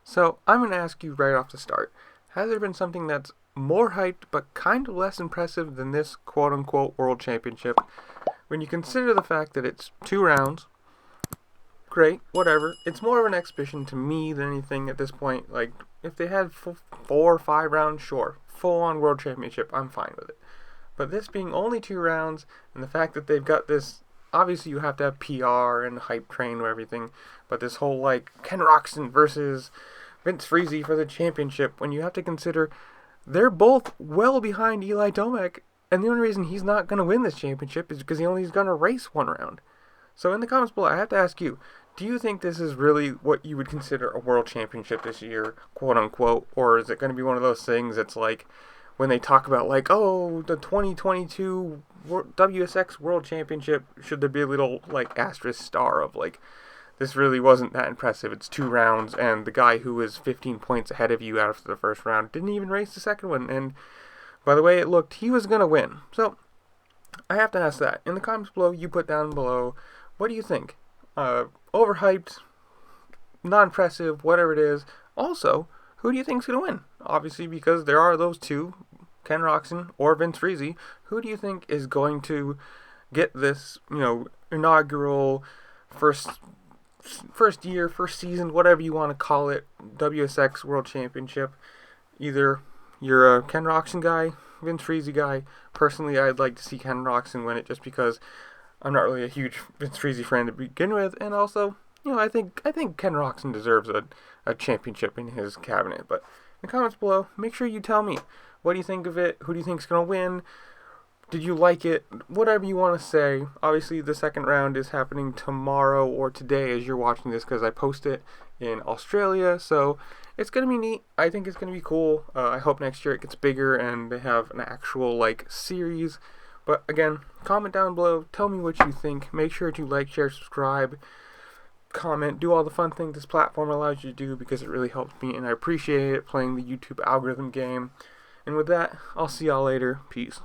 So I'm going to ask you right off the start, has there been something that's more hyped but kind of less impressive than this quote-unquote World Championship? When you consider the fact that it's 2 rounds, great, whatever. It's more of an exhibition to me than anything at this point. Like, if they had 4 or 5 rounds, sure. Full-on World Championship, I'm fine with it. But this being only 2 rounds, and the fact that they've got this, obviously you have to have PR and hype train and everything, but this whole, like, Ken Roczen versus Vince Friese for the championship, when you have to consider they're both well behind Eli Tomac, and the only reason he's not going to win this championship is because he's going to race 1 round. So in the comments below, I have to ask you, do you think this is really what you would consider a world championship this year, quote unquote, or is it going to be one of those things that's like, when they talk about like, oh, the 2022 WSX World Championship, should there be a little like asterisk star of like, this really wasn't that impressive. It's 2 rounds, and the guy who was 15 points ahead of you after the first round didn't even race the second one, and by the way it looked, he was going to win. So, I have to ask that. In the comments below, you put down below, what do you think? Overhyped, not impressive, whatever it is. Also, who do you think's going to win? Obviously, because there are those two, Ken Roczen or Vince Friese. Who do you think is going to get this, inaugural first year, first season, whatever you want to call it, WSX World Championship? Either you're a Ken Roczen guy, Vince Friese guy. Personally, I'd like to see Ken Roczen win it just because I'm not really a huge Vince Friese fan to begin with, and also, I think Ken Roczen deserves a championship in his cabinet. But in the comments below, make sure you tell me, what do you think of it? Who do you think's going to win? Did you like it? Whatever you want to say. Obviously, the second round is happening tomorrow or today as you're watching this, because I post it in Australia. So it's going to be neat. I think it's going to be cool. I hope next year it gets bigger and they have an actual series. But again, comment down below. Tell me what you think. Make sure to like, share, subscribe, comment, do all the fun things this platform allows you to do, because it really helps me and I appreciate it playing the YouTube algorithm game. And with that, I'll see y'all later. Peace.